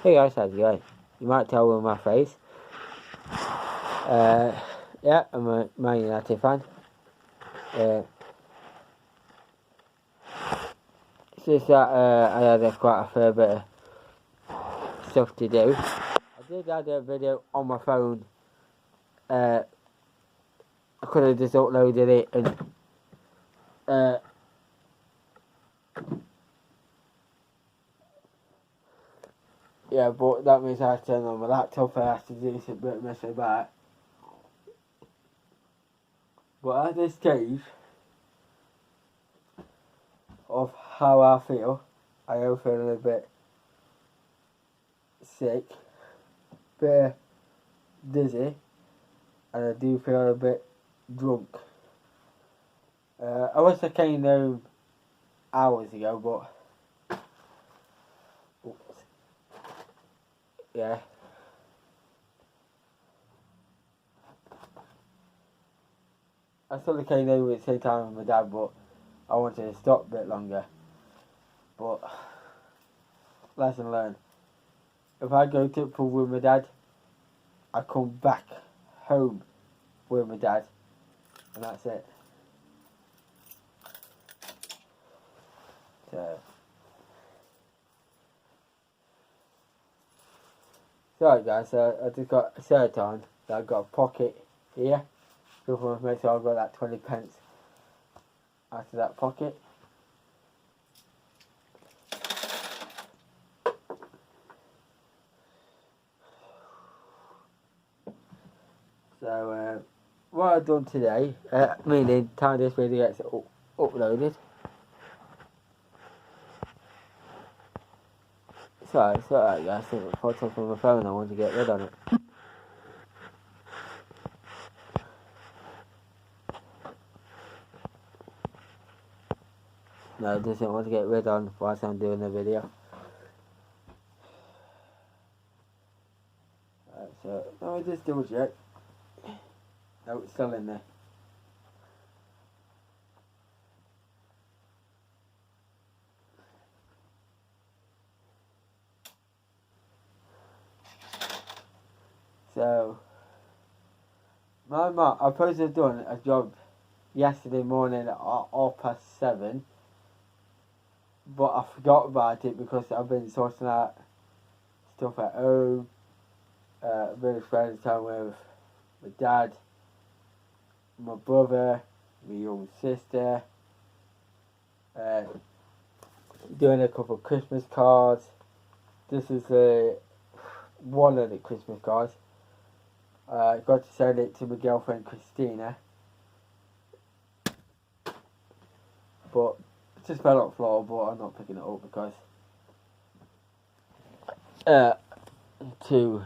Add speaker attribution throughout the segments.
Speaker 1: Hey guys, how's it going? You might tell with my face. Yeah, I'm a Man United fan. It's just that I had quite a fair bit of stuff to do. I did have a video on my phone. I could have just uploaded it and yeah, but that means I have to turn on my laptop. I have to do some bit of messing about. But at this stage of how I feel, I am feeling a bit sick, bit dizzy, and I do feel a bit drunk. I wish I came home hours ago, but oops, yeah. I sort of came home at the same time with my dad, but I wanted to stop a bit longer. But lesson learned. If I go to the pool with my dad, I come back home with my dad, and that's it. So, sorry guys, I just got a shirt on, that I've got a pocket here. Just want to make sure I've got that 20 pence out of that pocket. So, what I've done today, meaning time this video gets uploaded. Sorry guys, I think before I talk on my phone I want to get rid of it. No, I just don't want to get rid of whilst I'm doing the video. So, let me just double check. No, it's still in there. So, my mum, I supposed to have done a job yesterday morning at 7:30, but I forgot about it because I've been sorting out stuff at home. I've been spending time with my dad, my brother, my young sister, doing a couple of Christmas cards. This is one of the Christmas cards. I got to send it to my girlfriend Christina, but it just fell on the floor, but I'm not picking it up because to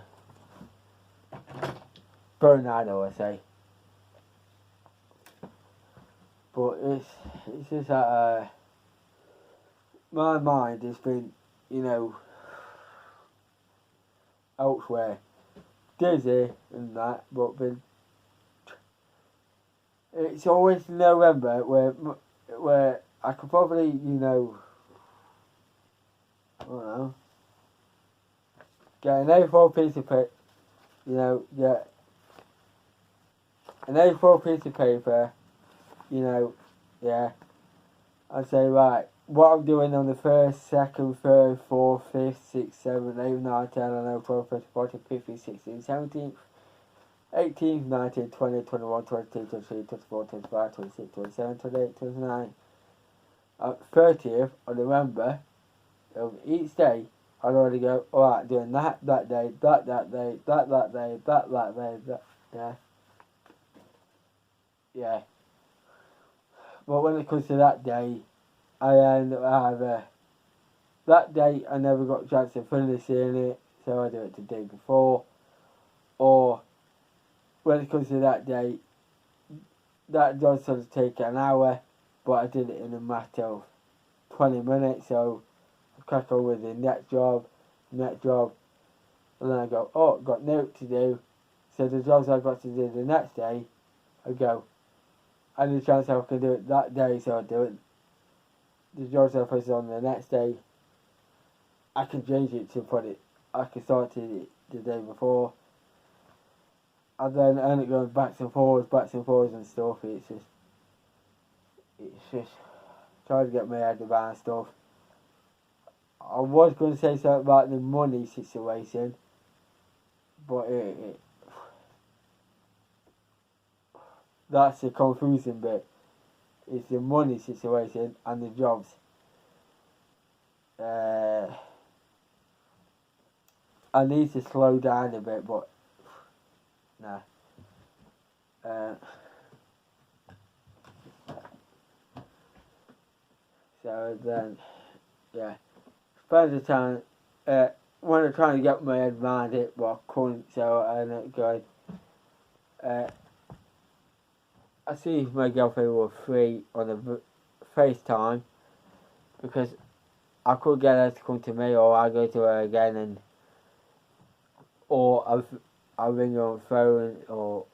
Speaker 1: Bernardo, I say. But it's just that my mind has been, elsewhere, dizzy and that, but it's always November where I could probably, I don't know, get an A4 piece of paper, get an A4 piece of paper, yeah, I'd say, right, what I'm doing on the 1st, 2nd, 3rd, 4th, 5th, 6th, 7th, 8th, 9th, 10th, 11th, 12th, 13th, 14th, 15th, 16th, 17th, 18th, 19th, 20th, 21st, 22nd, 23rd, 24th, 25th, 26th, 27th, 28th, 29th, 30th of November, of each day, I'd already go, alright, doing that day, that day, that day, that day, yeah. Yeah. But when it comes to that day, I end up either that day I never got a chance to finish seeing it, so I do it the day before, or when it comes to that day, that does sort of take an hour, but I did it in a matter of 20 minutes, so I crack on with the next job, and then I go, oh, got note to do, so the jobs I've got to do the next day, I go, any chance I can do it that day, so I do it. The jobs I put on the next day, I can change it to put it like I started the day before. And then I end up going back and forwards and stuff. It's just trying to get my head around stuff. I was going to say something about the money situation, but that's the confusing bit. It's the money situation and the jobs. I need to slow down a bit, but nah. So then, yeah, spend the time. When I'm trying to get my head around it, but I couldn't, so I ended up going. I see if my girlfriend was free on the FaceTime, because I could get her to come to me, or I go to her again, or I ring her on phone or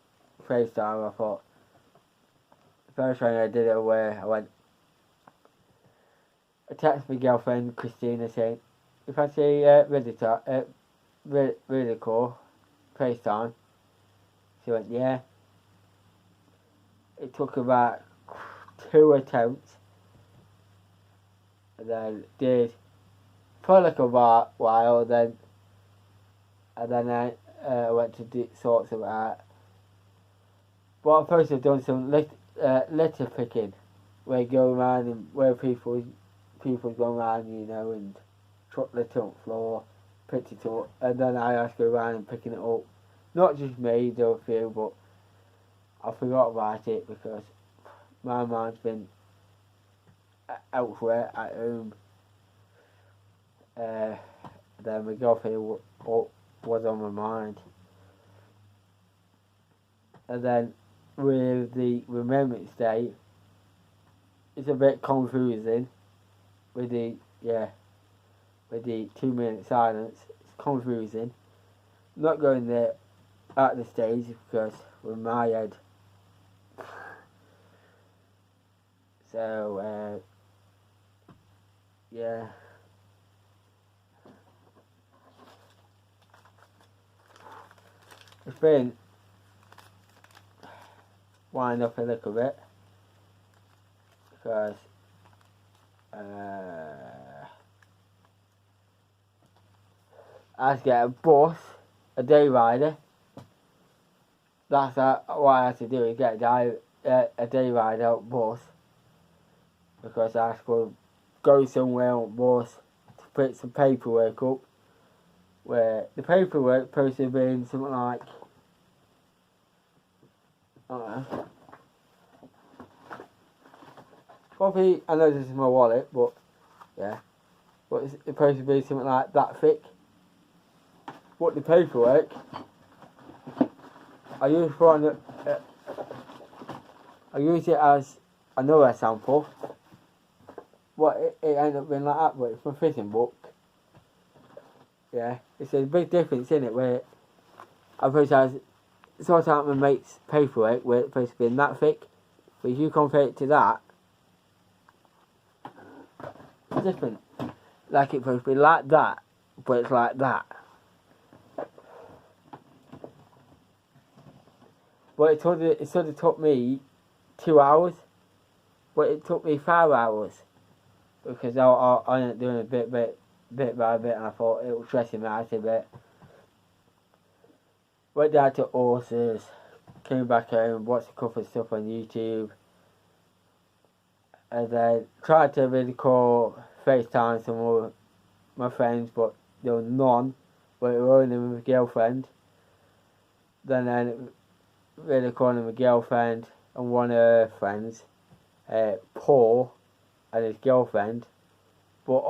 Speaker 1: FaceTime. I thought first time I did it where I texted my girlfriend Christina saying, if I see video call, FaceTime, she went, yeah. It took about 2 attempts, and then did for like a while, and then I went to sort some out. But I first have done some litter picking, where you go around and where people go around, you know, and truck litter on the floor, pick it up, and then I have to go around and picking it up. Not just me, there were a few, but I forgot about it because my mind's been elsewhere at home. Then my girlfriend was on my mind. And then with the Remembrance Day, it's a bit confusing with the 2-minute silence. It's confusing. I'm not going there at the stage because with my head. So yeah. It's been wind up a little bit because I had to get a bus, a day rider. That's what I had to do, is get a day rider bus, because I had to go somewhere on bus to put some paperwork up, where the paperwork supposed to have been something like, I don't know, probably, I know this is my wallet, but yeah, but it's supposed to be something like that thick. But the paperwork I use I use it as another sample. But it ended up being like that, but it's my fishing book. Yeah, it's a big difference in it, where I suppose I sort out my mate's paperwork where it's supposed to be that thick, but if you compare it to that, it's different. Like it's supposed to be like that, but it's like that. But it sort of took me 2 hours, but it took me 5 hours, because I ended up doing it bit by bit, and I thought it was stressing me out a bit. Went down to horses, came back home, watched a couple of stuff on YouTube, and then tried to really call FaceTime some of my friends, but there were none, but it was only with my girlfriend. Then really calling my girlfriend and one of her friends, Paul, and his girlfriend, but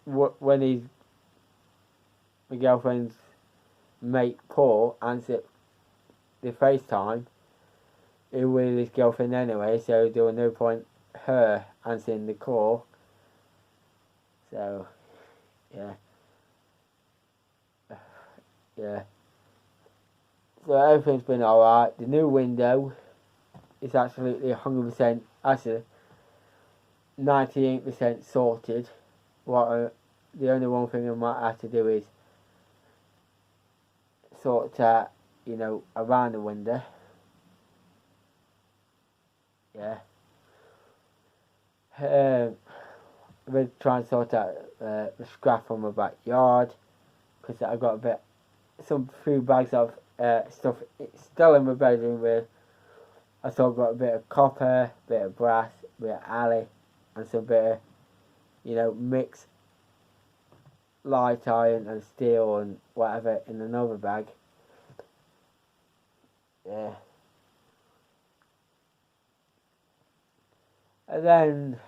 Speaker 1: when my girlfriend's mate Paul answered the FaceTime, it was his girlfriend anyway, so there was no point her answering the call. So yeah. So everything's been alright. The new window is absolutely 100%, actually 98% sorted. The only one thing I might have to do is sort out, you know, around the window. Yeah. I've been trying to sort out the scrap from my backyard, because I got some few bags of stuff still in my bedroom with. I still got a bit of copper, bit of brass, bit of alley, and some bit of, you know, mixed light iron and steel and whatever in another bag. Yeah. And then,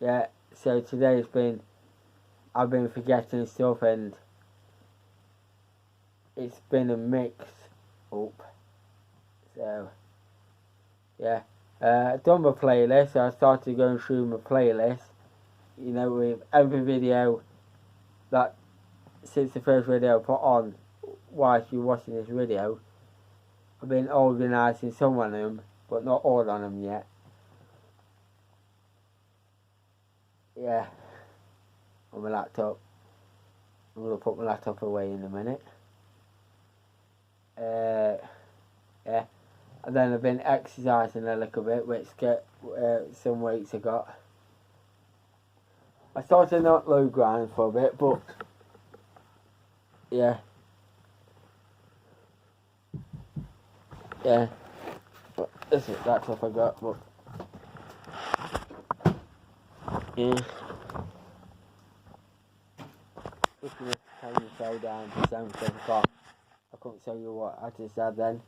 Speaker 1: yeah, so today I've been forgetting stuff, and it's been a mix up. So, yeah. Done my playlist, so I started going through my playlist, you know, with every video that, since the first video I put on, whilst you're watching this video, I've been organising some of them, but not all on them yet. Yeah, on my laptop. I'm going to put my laptop away in a minute. Yeah, and then I've been exercising a little bit, which some weeks I got. I started not low grind for a bit, but yeah. Yeah, this is that's what I got, but yeah. Just gonna turn the show down to 7 o'clock. I couldn't tell you what I just said then.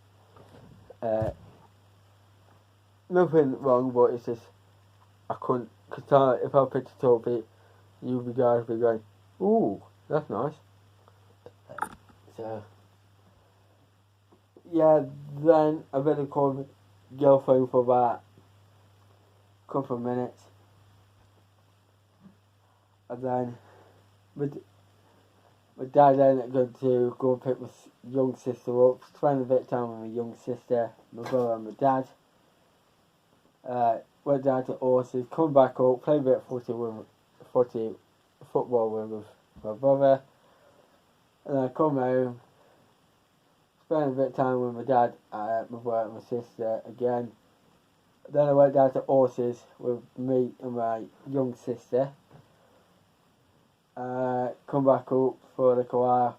Speaker 1: Nothing wrong, but it's just I couldn't, because if I picked it up, you guys be going, ooh, that's nice. So yeah, then I've been calling my girlfriend for about a couple of minutes, and then my dad then going to go and pick my young sister up, spend a bit of time with my young sister, my brother and my dad. Went down to horses, come back up, play a bit of football with my brother, and then I come home, spend a bit of time with my dad, my brother and my sister again. Then I went down to horses with me and my young sister. Come back up for a little while,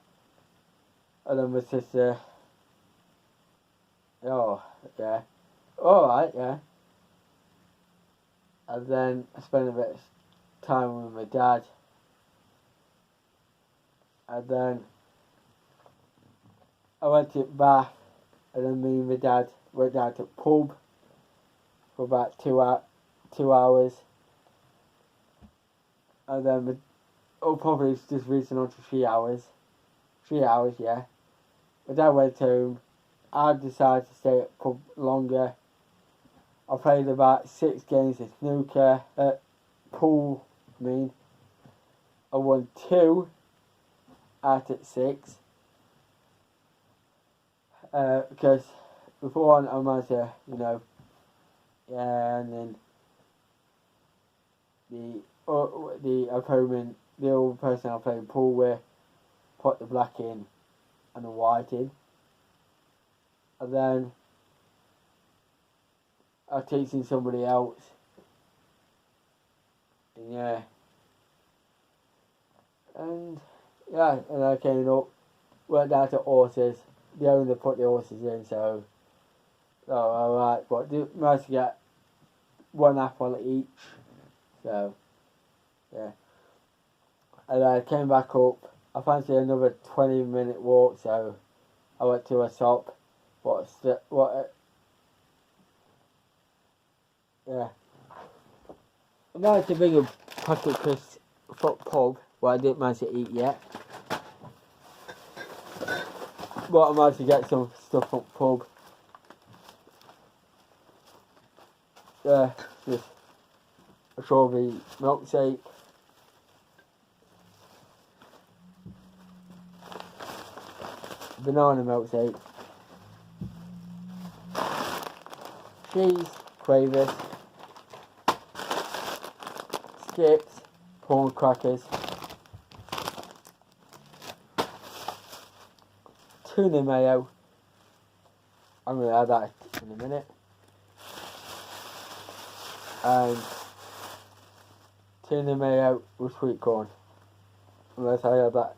Speaker 1: and then my sister, oh yeah, alright, yeah. And then I spent a bit of time with my dad, and then I went to Bath, and then me and my dad went down to the pub for about 2 hours, and then probably it's just reaching on to 3 hours. 3 hours, yeah. My dad went home. I decided to stay at the pub longer. I played about 6 games of snooker, pool, I won 2 out of 6. Because before I managed to, you know, yeah, and then the opponent, the old person I played pool with, put the black in and the white in, and then I was teaching somebody else, and yeah, and I came up, went down to horses. The owner put the horses in, so alright, but managed to get 1 apple each, so yeah. And I came back up. I fancied another 20-minute walk, so I went to a shop. Yeah. I managed to bring a packet of crisps from pub, but I didn't manage to eat yet. But I managed to get some stuff from pub. Yeah, just a strawberry milkshake. Banana milkshake. Cheese, quavers. Skips, corn crackers. tuna mayo. I'm going to add that in a minute. And tuna mayo with sweet corn. Unless I have that.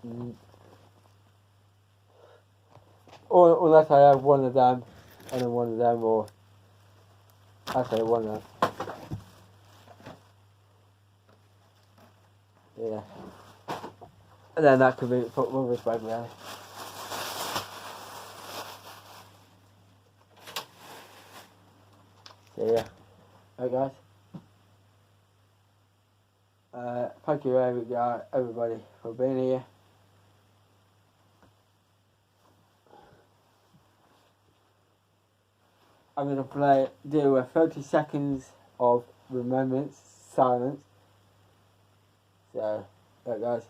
Speaker 1: Or unless I have one of them and then one of them, or I say one of them. Yeah. And then that could be put one with bread really. So yeah. Alright guys. Thank you everybody for being here. I'm going to do a 30 seconds of remembrance, silence. So, right guys.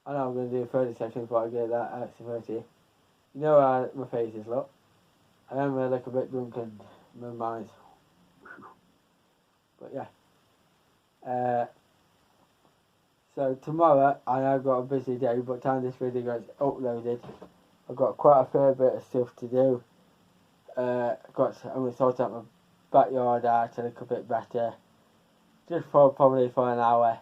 Speaker 1: I know I'm going to do 30 seconds before I get that out to 30. You know how my face is, look. I am a little bit drunk and my mind's... But yeah. So tomorrow, I know I've got a busy day, but time this video gets uploaded, I've got quite a fair bit of stuff to do. I'm going to sort out my backyard out a little bit better. Just for probably for an hour.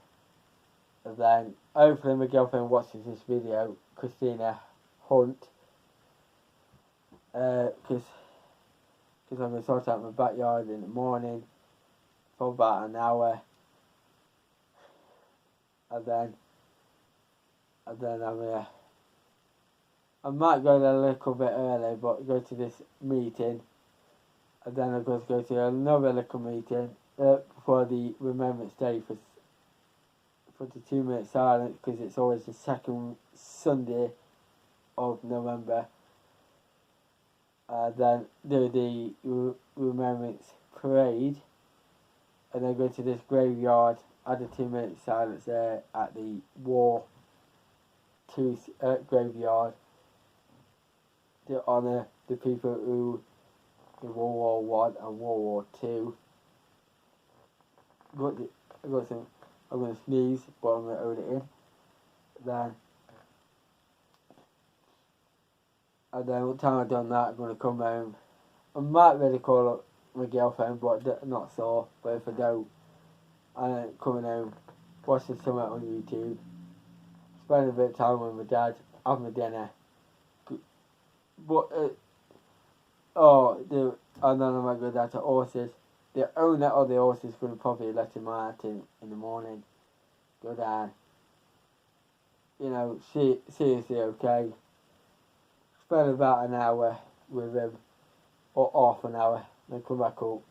Speaker 1: And then hopefully my girlfriend watches this video, Christina Hunt. Because I'm going to sort out my backyard in the morning for about an hour. And then I'm going to... I might go there a little bit early, but go to this meeting. And then I'm going to go to another little meeting for the Remembrance Day for the 2 minute silence, because it's always the second Sunday of November. Then do the Remembrance Parade, and then go to this graveyard, add a 2 minute silence there at the War 2 graveyard to honour the people who in World War I and World War II. I'm going to sneeze, but I'm going to hold it in. And then what time I've done that, I'm going to come home. I might really call up my girlfriend, but not so. But if I don't, I'm coming home, watching something on YouTube, spend a bit of time with my dad, have my dinner. But and then I might go down to horses. The owner of the horse is going to probably let him out in the morning. Go down. You know, seriously okay. Spend about an hour with him, or half an hour, then come back up.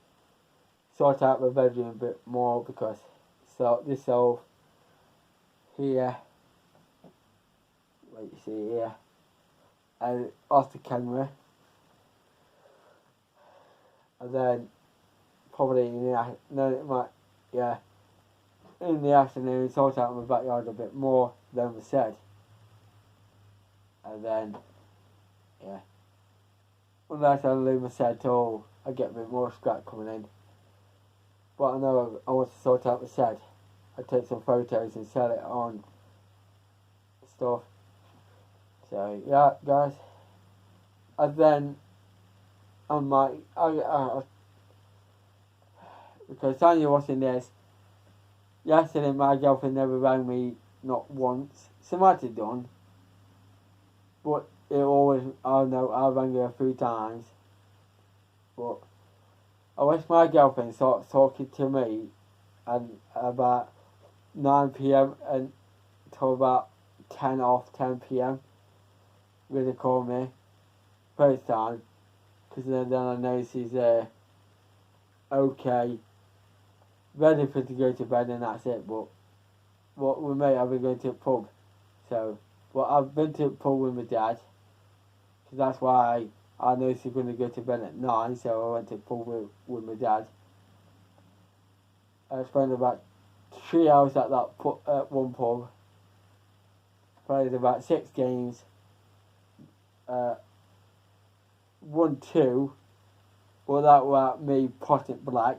Speaker 1: Sort out my bedroom a bit more, because this all here, what you see here, and off the camera. And then probably in the afternoon, sort out my backyard a bit more than we said. And then, yeah, unless I leave my shed at all, I get a bit more scrap coming in. But I know I want to sort out the shed. I take some photos and sell it on stuff. So yeah, guys. And then because Tanya watching this, yesterday my girlfriend never rang me, not once. She might have done, but it always, I know, I rang her a few times, but I wish my girlfriend starts talking to me and about 9 p.m. until about 10 p.m. Really call me first time, because then I know she's okay, ready for to go to bed, and that's it. But with me, I've been going to a pub, so I've been to a pub with my dad, because that's why I know she's going to go to bed at 9, so I went to a pub with my dad. I spent about 3 hours at that one pub, played about 6 games, won 2, well that were me potting black,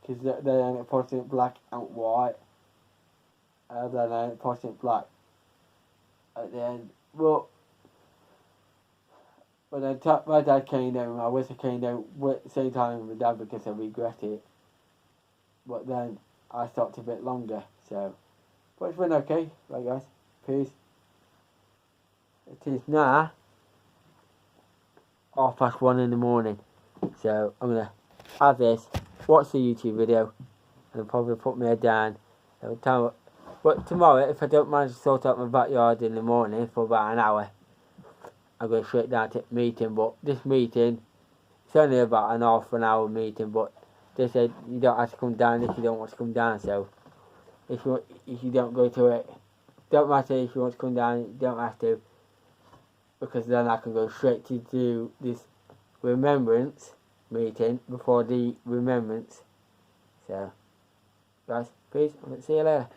Speaker 1: because they ain't potting black and white, and then I ain't potting black at the end. Well, when my dad came down, I wish I came down at the same time with my dad because I regret it. But then I stopped a bit longer, so. But it's been okay, right guys. Peace. It is now 1:30 in the morning, so I'm gonna have this, watch the YouTube video, and I'll probably put my head down. But tomorrow, if I don't manage to sort out my backyard in the morning for about an hour, I'm going straight down to the meeting. But this meeting, it's only about an half an hour meeting, but they said you don't have to come down if you don't want to come down. So if you don't go to it, don't matter if you want to come down, you don't have to, because then I can go straight to do this remembrance meeting before the remembrance. So guys, peace, I'll see you later.